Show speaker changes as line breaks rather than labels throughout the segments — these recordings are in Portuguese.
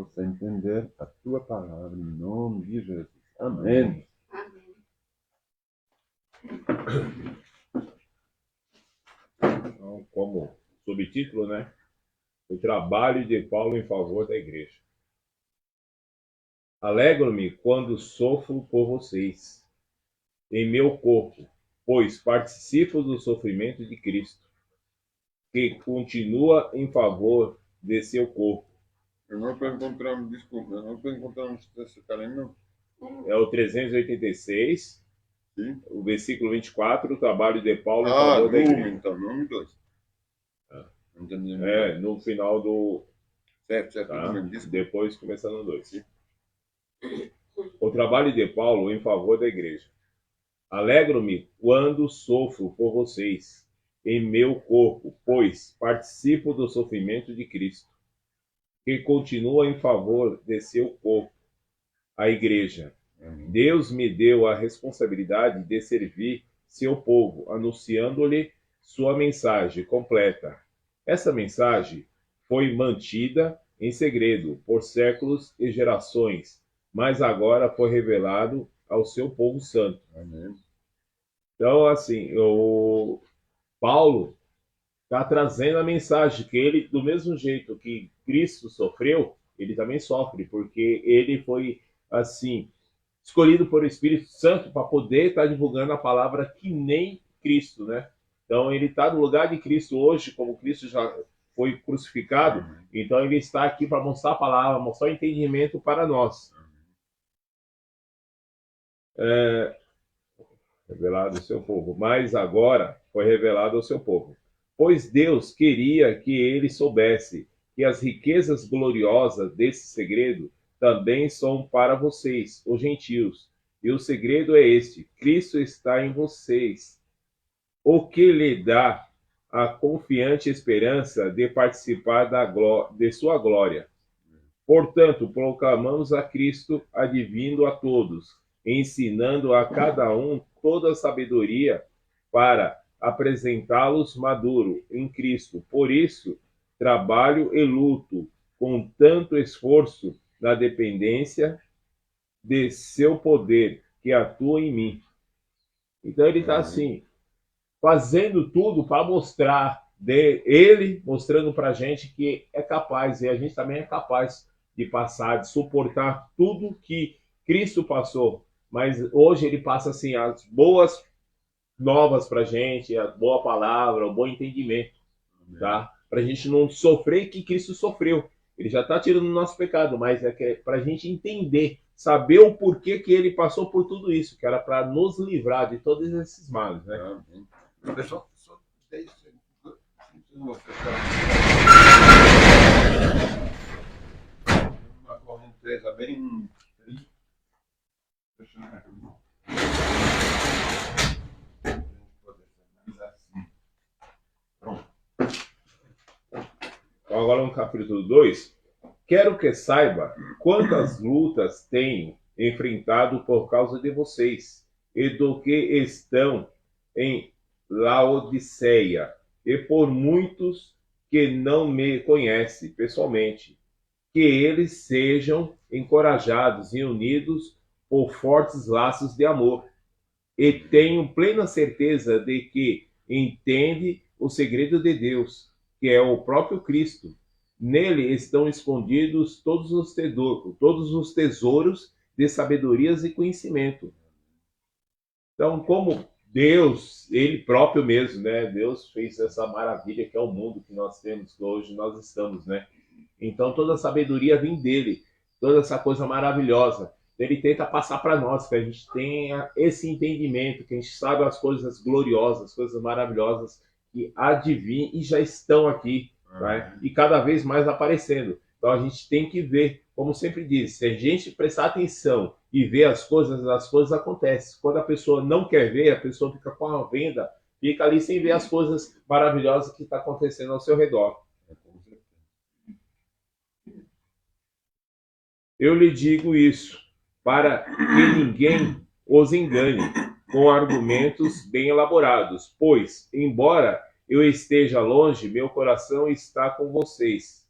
possa entender a tua palavra, em nome de Jesus. Amém.
Então, como subtítulo, né? O trabalho de Paulo em favor da igreja. Alegro-me quando sofro por vocês, em meu corpo, pois participo do sofrimento de Cristo, que continua em favor de seu corpo.
Não estou encontrando, desculpa, não estou encontrando esse cara aí, não.
É o 386,
Sim.
o versículo 24, o trabalho de Paulo em favor da igreja.
Então, nome 2. Entendi.
No final do...
Certo,
Tá? Depois começando no 2. O trabalho de Paulo em favor da igreja. Alegro-me quando sofro por vocês, em meu corpo, pois participo do sofrimento de Cristo, que continua em favor de seu corpo, a igreja. Deus me deu a responsabilidade de servir seu povo, anunciando-lhe sua mensagem completa. Essa mensagem foi mantida em segredo por séculos e gerações, mas agora foi revelado ao seu povo santo.
Amém.
Então, assim, o Paulo está trazendo a mensagem que ele, do mesmo jeito que Cristo sofreu, ele também sofre, porque ele foi, assim, escolhido por o Espírito Santo para poder estar divulgando a palavra que nem Cristo, né? Então, ele está no lugar de Cristo hoje, como Cristo já foi crucificado, então ele está aqui para mostrar a palavra, mostrar o entendimento para nós. Revelado ao seu povo, mas agora foi revelado ao seu povo. Pois Deus queria que ele soubesse que as riquezas gloriosas desse segredo também são para vocês, os gentios. E o segredo é este: Cristo está em vocês, o que lhe dá a confiante esperança de participar de sua glória. Portanto, proclamamos a Cristo advindo a todos, ensinando a cada um toda a sabedoria para apresentá-los maduro em Cristo. Por isso, trabalho e luto com tanto esforço na dependência de seu poder que atua em mim. Então ele está assim, fazendo tudo para mostrar ele mostrando para a gente que é capaz, e a gente também é capaz de passar, de suportar tudo que Cristo passou. Mas hoje ele passa assim as boas novas para a gente, a boa palavra, o bom entendimento, tá? Para a gente não sofrer que Cristo sofreu. Ele já está tirando o nosso pecado, mas é para a gente entender, saber o porquê que ele passou por tudo isso, que era para nos livrar de todos esses males, né?
Só 10 segundos. Uma correnteza bem.
Então, agora no capítulo 2, quero que saiba quantas lutas tenho enfrentado por causa de vocês e do que estão em Laodiceia e por muitos que não me conhecem pessoalmente, que eles sejam encorajados e unidos por fortes laços de amor, e tenho plena certeza de que entende o segredo de Deus, que é o próprio Cristo. Nele estão escondidos todos os tesouros de sabedorias e conhecimento. Então, como Deus, ele próprio mesmo, né? Deus fez essa maravilha que é o mundo que nós temos, que hoje nós estamos, né? Então, toda a sabedoria vem dele, toda essa coisa maravilhosa. Ele tenta passar para nós, que a gente tenha esse entendimento, que a gente sabe as coisas gloriosas, as coisas maravilhosas que há de vir e já estão aqui, né? E cada vez mais aparecendo. Então, a gente tem que ver, como sempre diz, se a gente prestar atenção e ver as coisas acontecem. Quando a pessoa não quer ver, a pessoa fica com a venda, fica ali sem ver as coisas maravilhosas que estão acontecendo ao seu redor. Eu lhe digo isso, para que ninguém os engane com argumentos bem elaborados, pois, embora eu esteja longe, meu coração está com vocês.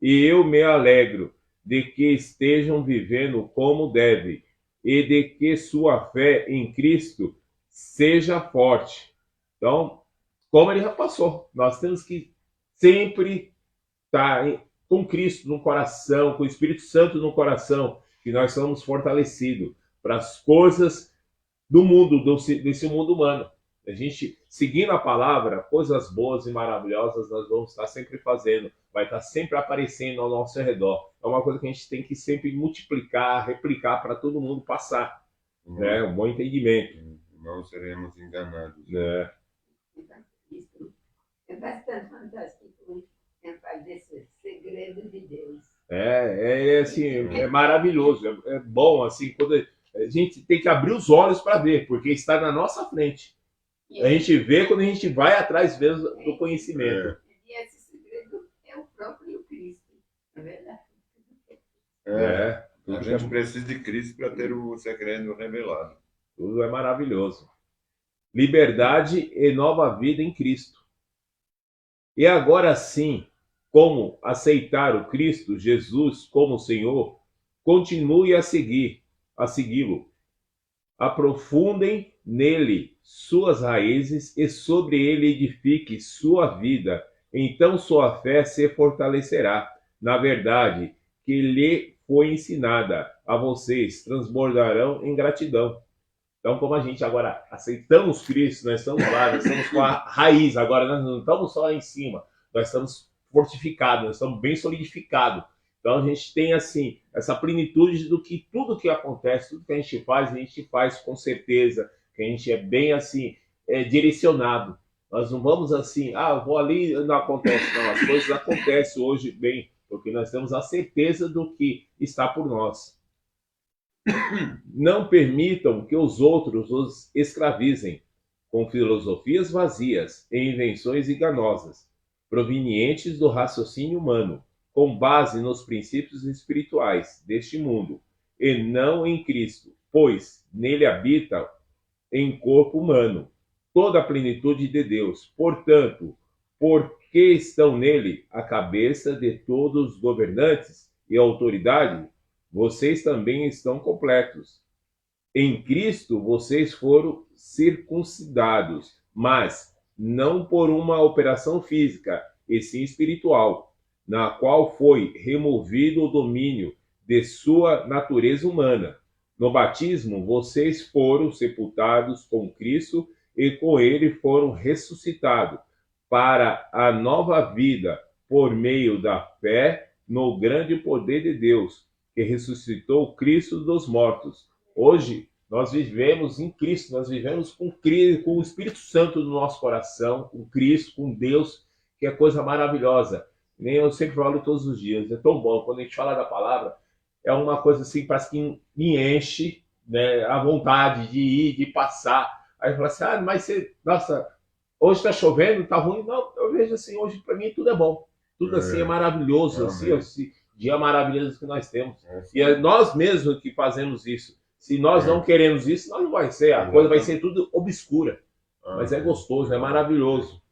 E eu me alegro de que estejam vivendo como deve e de que sua fé em Cristo seja forte. Então, como ele já passou, nós temos que sempre estar com Cristo no coração, com o Espírito Santo no coração, que nós somos fortalecidos para as coisas do mundo, desse mundo humano. A gente, seguindo a palavra, coisas boas e maravilhosas nós vamos estar sempre fazendo, vai estar sempre aparecendo ao nosso redor. É uma coisa que a gente tem que sempre multiplicar, replicar para todo mundo passar, né? Um bom entendimento.
Não seremos enganados.
Né?
Isso é bastante fantástico, desse segredo de Deus.
Assim, é maravilhoso, é bom, assim, quando a gente tem que abrir os olhos para ver, porque está na nossa frente. A gente vê quando a gente vai atrás mesmo do conhecimento.
E esse segredo é o próprio Cristo, não é verdade?
A gente precisa de Cristo para ter o segredo revelado.
Tudo é maravilhoso. Liberdade e nova vida em Cristo. E agora sim, como aceitar o Cristo Jesus como Senhor, continue a segui-lo. Aprofundem nele suas raízes e sobre ele edifique sua vida. Então sua fé se fortalecerá. Na verdade, que lhe foi ensinada a vocês, transbordarão em gratidão. Então, como a gente agora aceitamos Cristo, nós estamos lá, nós estamos com a raiz, agora nós não estamos só lá em cima, nós estamos fortificados, nós estamos bem solidificados. Então, a gente tem, assim, essa plenitude do que tudo que acontece, tudo que a gente faz com certeza, que a gente é bem, assim, direcionado. Nós não vamos assim, eu vou ali e não acontece. Não, as coisas acontecem hoje bem, porque nós temos a certeza do que está por nós. Não permitam que os outros os escravizem com filosofias vazias e invenções enganosas, provenientes do raciocínio humano, com base nos princípios espirituais deste mundo, e não em Cristo, pois nele habita em corpo humano toda a plenitude de Deus. Portanto, porque estão nele a cabeça de todos os governantes e autoridade, vocês também estão completos. Em Cristo vocês foram circuncidados, mas não por uma operação física, e sim espiritual, na qual foi removido o domínio de sua natureza humana. No batismo, vocês foram sepultados com Cristo e com ele foram ressuscitados para a nova vida por meio da fé no grande poder de Deus, que ressuscitou Cristo dos mortos. Hoje, nós vivemos em Cristo, nós vivemos com o Espírito Santo no nosso coração, com Cristo, com Deus, que é coisa maravilhosa. Nem eu sempre falo todos os dias, é tão bom. Quando a gente fala da palavra, é uma coisa assim, parece que me enche, né, a vontade de ir, de passar. Aí eu falo assim, mas você, nossa, hoje está chovendo, está ruim. Não, eu vejo assim, hoje para mim tudo é bom. Tudo assim é maravilhoso, assim, dia maravilhoso que nós temos. E é nós mesmos que fazemos isso. Se nós não queremos isso, nós não vai ser. A coisa vai ser tudo obscura. Mas é gostoso, é maravilhoso.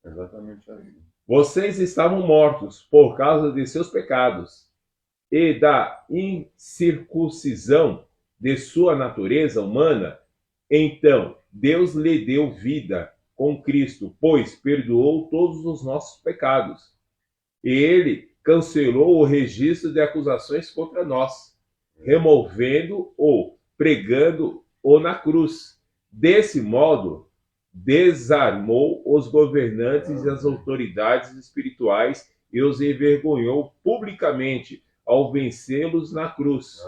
Exatamente assim.
Vocês estavam mortos por causa de seus pecados e da incircuncisão de sua natureza humana. Então, Deus lhe deu vida com Cristo, pois perdoou todos os nossos pecados. E ele cancelou o registro de acusações contra nós, removendo-o, pregando-o na cruz. Desse modo, desarmou os governantes e as autoridades espirituais e os envergonhou publicamente ao vencê-los na cruz.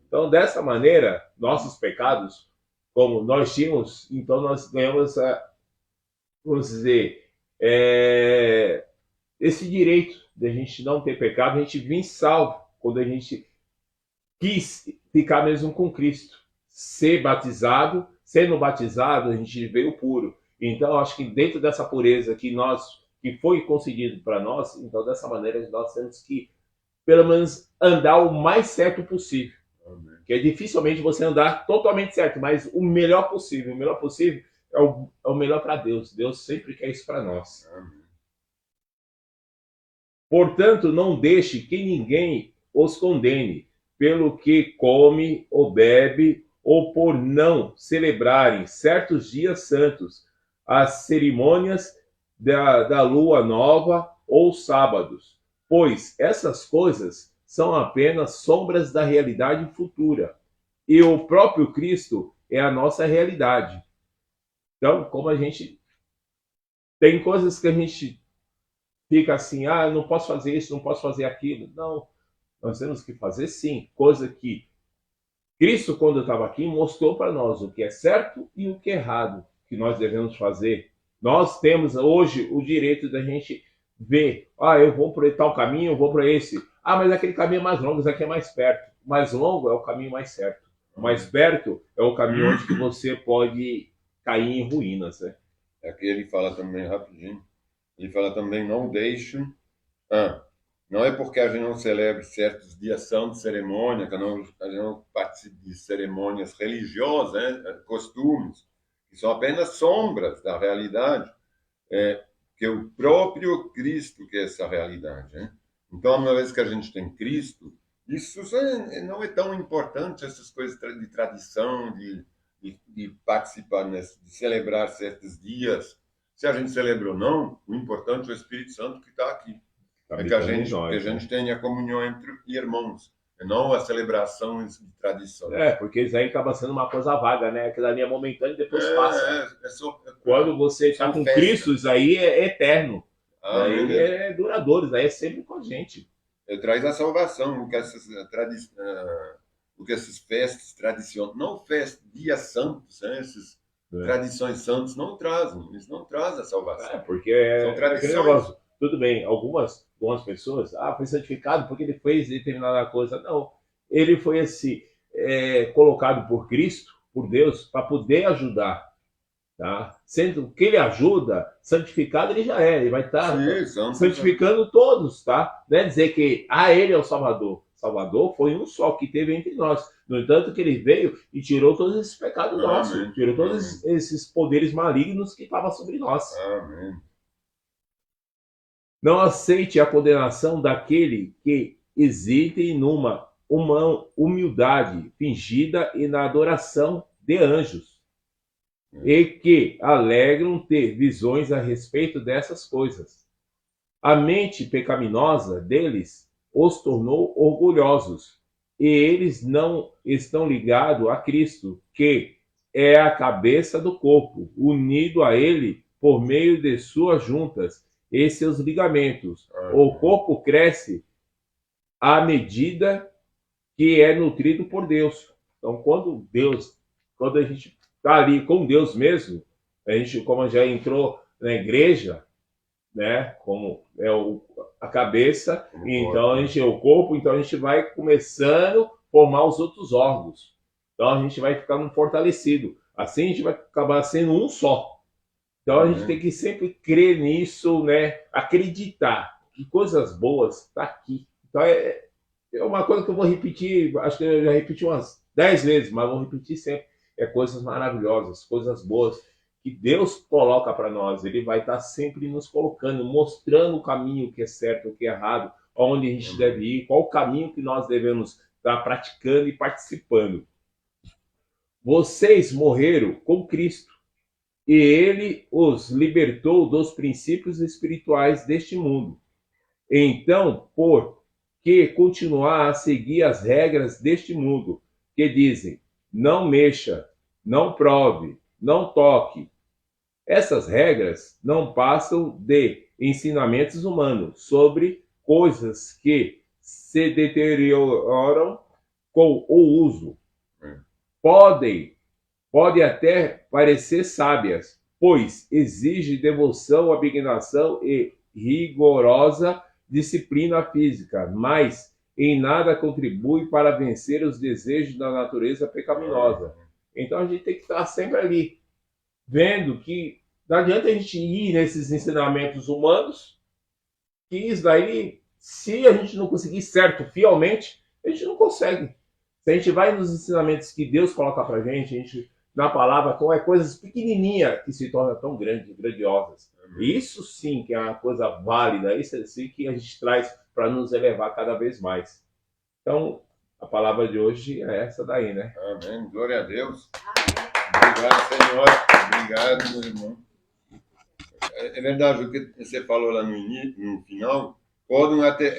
Então, dessa maneira, nossos pecados, como nós tínhamos, então nós ganhamos vamos dizer, esse direito de a gente não ter pecado, a gente vir salvo quando a gente quis ficar mesmo com Cristo, ser batizado, sendo batizado, a gente veio puro. Então, acho que dentro dessa pureza que foi concedido para nós, então dessa maneira nós temos que, pelo menos, andar o mais certo possível. Amém. Que é dificilmente você andar totalmente certo, mas o melhor possível. O melhor possível é o melhor para Deus. Deus sempre quer isso para nós. Amém. Portanto, não deixe que ninguém os condene, pelo que come ou bebe, ou por não celebrarem certos dias santos, as cerimônias da lua nova ou sábados, pois essas coisas são apenas sombras da realidade futura, e o próprio Cristo é a nossa realidade. Então, como a gente tem coisas que a gente fica assim, ah, eu não posso fazer isso, não posso fazer aquilo. Não, nós temos que fazer sim, coisa que Cristo, quando estava aqui, mostrou para nós o que é certo e o que é errado que nós devemos fazer. Nós temos hoje o direito da gente ver, ah, eu vou por tal caminho, eu vou para esse. Ah, mas aquele caminho é mais longo, esse aqui é mais perto. O mais longo é o caminho mais certo. O mais perto é o caminho onde que você pode cair em ruínas, né?
Aqui ele fala também, rapidinho, ele fala também, não deixe... não é porque a gente não celebra certos dias santos, cerimônia, que a gente não participa de cerimônias religiosas, né, costumes, que são apenas sombras da realidade, que é o próprio Cristo que é essa realidade. Né? Então, uma vez que a gente tem Cristo, isso não é tão importante, essas coisas de tradição, de participar, de celebrar certos dias. Se a gente celebra ou não, o importante é o Espírito Santo que está aqui. É que a gente tenha a comunhão entre irmãos, e não a celebração de tradição.
Porque isso aí acaba sendo uma coisa vaga, né? Aquilo ali é momentâneo e depois passa. Quando você está com festa. Cristo, isso aí é eterno. Aí é duradouro, isso aí é sempre com a gente.
Traz a salvação, o que essas festas tradicionais, não festas, dias santos, né? Essas tradições santas não trazem, eles não trazem a salvação.
Porque
são tradições.
Tudo bem, algumas pessoas, foi santificado porque ele fez determinada coisa. Não, ele foi assim, colocado por Cristo, por Deus, para poder ajudar. Tá? Sendo que ele ajuda, santificado ele já é, ele vai estar santificando todos, tá? Não é dizer que ele é o Salvador. Salvador foi um só que teve entre nós. No entanto, que ele veio e tirou todos esses pecados nossos, tirou todos esses poderes malignos que estavam sobre nós.
Amém.
Não aceite a condenação daquele que hesite numa humildade fingida e na adoração de anjos, e que alegram ter visões a respeito dessas coisas. A mente pecaminosa deles os tornou orgulhosos, e eles não estão ligados a Cristo, que é a cabeça do corpo, unido a ele por meio de suas juntas e seus ligamentos. O corpo cresce à medida que é nutrido por Deus. Então, quando a gente está ali com Deus mesmo, a gente, como já entrou na igreja, né, como é a cabeça, então a gente é o corpo, então a gente vai começando a formar os outros órgãos. Então a gente vai ficando fortalecido. Assim a gente vai acabar sendo um só. Então a gente tem que sempre crer nisso, né? Acreditar que coisas boas estão aqui. Então é uma coisa que eu vou repetir, acho que eu já repeti umas 10 vezes, mas vou repetir sempre. Coisas maravilhosas, coisas boas que Deus coloca para nós. Ele vai estar sempre nos colocando, mostrando o caminho que é certo, o que é errado, onde a gente deve ir, qual o caminho que nós devemos estar praticando e participando. Vocês morreram com Cristo, e ele os libertou dos princípios espirituais deste mundo. Então, por que continuar a seguir as regras deste mundo, que dizem, não mexa, não prove, não toque? Essas regras não passam de ensinamentos humanos sobre coisas que se deterioram com o uso. Pode até parecer sábias, pois exige devoção, abnegação e rigorosa disciplina física, mas em nada contribui para vencer os desejos da natureza pecaminosa. Então a gente tem que estar sempre ali, vendo que não adianta a gente ir nesses ensinamentos humanos, que isso daí, se a gente não conseguir certo fielmente, a gente não consegue. Se a gente vai nos ensinamentos que Deus coloca pra gente, a gente na palavra, então é coisas pequenininhas que se tornam tão grandiosas. Isso sim que é uma coisa válida, isso sim que a gente traz para nos elevar cada vez mais. Então, a palavra de hoje é essa daí, né?
Amém. Glória a Deus.
Amém.
Obrigado, Senhor. Obrigado, meu irmão. É verdade o que você falou lá no final. Podem até